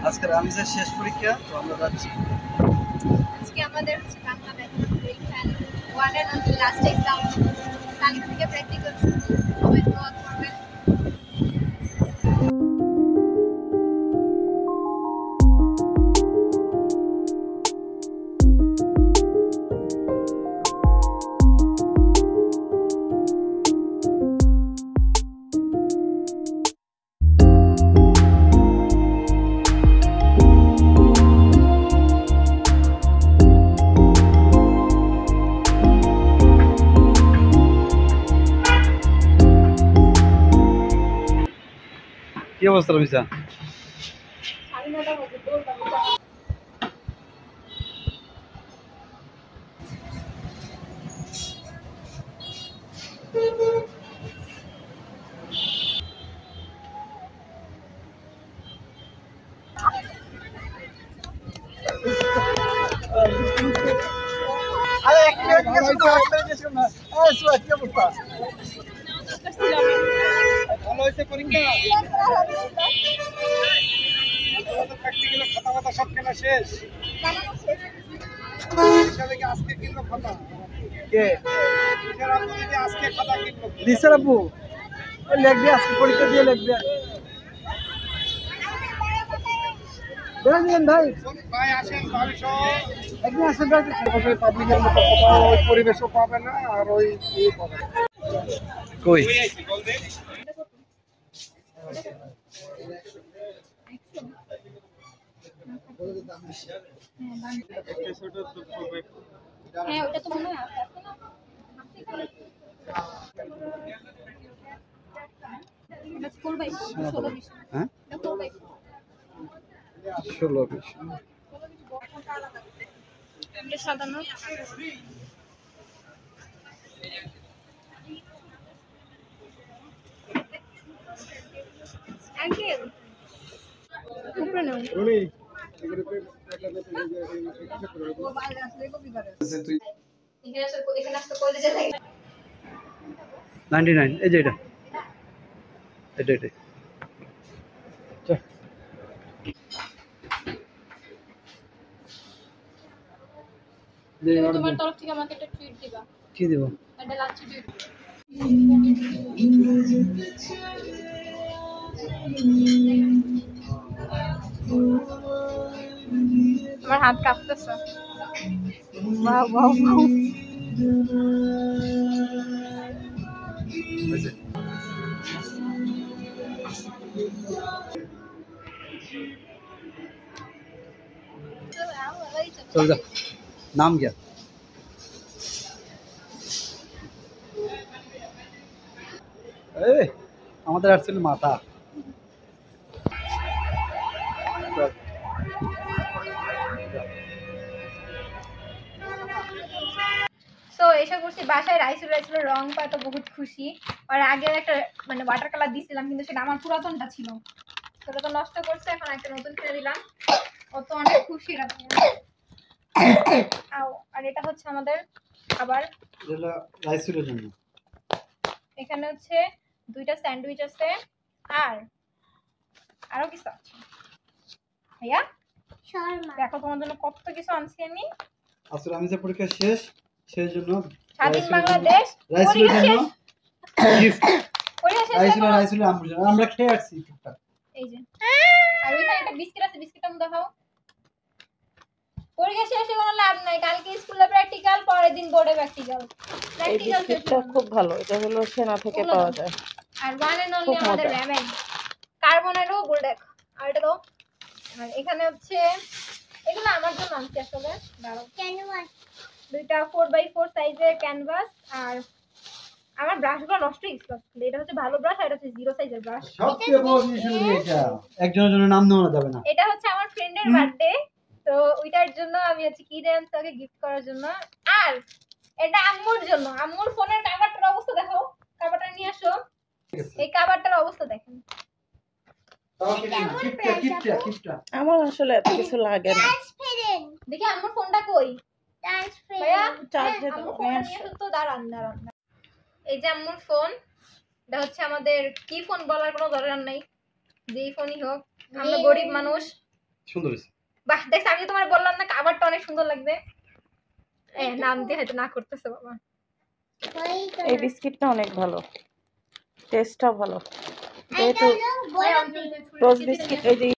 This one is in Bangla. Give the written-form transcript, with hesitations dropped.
আজকে রামিজের শেষ পরীক্ষা, তো আমরা যাচ্ছি। আজকে আমাদের হচ্ছে বাংলা ব্যাকরণ পরীক্ষা, one and only last exam. কালকে থেকে প্র্যাকটিক্যাল শুরু, সবাই দোয়া করবেন। কি অবস্থা রবিসা? ভালো হয়েছে পরীক্ষা? খাতা খাতা সব কেনা শেষ? আজকে কিনলো খাতা কে? আজকে খাতা কিনলো দিছে আব্বু? ওই লিখবে আজকে পরীক্ষা দিয়ে লিখবে। ভাই আসেন, ভাবি সহ একদিন আসেন। পাবলিকের মতো ওই পরিবেশও পাবে না আর ওই পাবে না। কই হ্যাঁ, ওটা তো মনে হয় আছে না? এটা 4/16 হ্যাঁ, এটা 4/16 16-20 এটা সাজানো। আঙ্কেল উপরে নাও। এখানে আসতে কলেজে লাগে 99। এই যে এটা এটা এটা তোমার তরফ থেকে আমাকে একটা ট্রিট দিবা। কি দিব? একটা লাচ্ছি ট্রিট। আমার হাত কাঁপতেছে। Wow wow wow. चल जा। नाम क्या? আমাদের আসছিল মাথা। সো এসে করছি বাসায়। রাইসুল রং পায় তো বহুত খুশি। আর আগে একটা মানে ওয়াটার কালার দিছিলাম, কিন্তু সেটা আমার পুরাতনটা ছিল, সেটা তো নষ্ট করছে। এখন একটা নতুন কিনে দিলাম, ও তো অনেক খুশি। আর এটা হচ্ছে আমাদের খাবার। রাইসুলের জন্য এখানে হচ্ছে 2টা স্যান্ডউইচ আছে, আর আরো কিছু আছে। ভাইয়া দেখো তোমার জন্য কত কিছু আনছি আমি। আসলে আমি যে পরীক্ষা শেষ, সেই জন্য স্বাধীন বাংলাদেশ রাইসুলের জন্য গিফট। রাইসুলের আমুর জন্য আমরা খেয়ে আসছি টুকটাক। এই যে, আর ওইখানে একটা বিস্কিট আছে, বিস্কিটটা আমি দেখাও। পরীক্ষা শেষে কোনো লাভ নাই, কালকে স্কুলে প্র্যাকটিক্যাল, পরের দিন বোর্ডে প্র্যাকটিক্যাল। এই বিস্কিটটা খুব ভালো, এটা হলো সেনা থেকে পাওয়া যায়। আর ওয়ান এন্ড অনলি আমাদের রেমেন কার্বনেরো গোল্ডেক। আর এটা তো, আর এখানে হচ্ছে এগুলো আমার জন্য আনছি আসলে। দাঁড়াও, ক্যানভাস, 2টা 4x4 সাইজের ক্যানভাস। আর আমার ব্রাশগুলো নষ্ট হয়ে গেছিল। এটা হচ্ছে ভালো ব্রাশ, আর এটা হচ্ছে 0 সাইজের ব্রাশ। সবচেয়ে বড় জিনিস হলো এটা, একজনের জন্য নাম নেওয়া যাবে না। এটা হচ্ছে আমার ফ্রেন্ডের বার্থডে, তো ওইটার জন্য আমি হচ্ছে কি দেন তাকে গিফট করার জন্য। আর এটা আম্মুর জন্য। আম্মুর ফোনের কভারটার অবস্থা দেখো, কভারটা নিয়ে আসো। এই কভারটার অবস্থা দেখেন। আমার আসলে এত কিছু লাগে না। দেখি আম্মুর ফোনটা কই? ভাইয়া চার্জে আম্মুর ফোনটা নিয়ে আসো তো। দাঁড়ান দাঁড়ান। এই যে আম্মুর ফোন, এটা হচ্ছে আমাদের কি ফোন বলার কোনো দরকার নাই, যেই ফোনই হোক, আমরা গরিব মানুষ, সুন্দর হয়েছে। বাহ দেখছ, আমি তোমার বললাম না কাভারটা অনেক সুন্দর লাগবে। নাম দিয়ে হয়তো না করতেছে বাবা। এই বিস্কিটটা অনেক ভালো, টেস্টটাও ভালো, যেহেতু রোজ বিস্কিট এই যে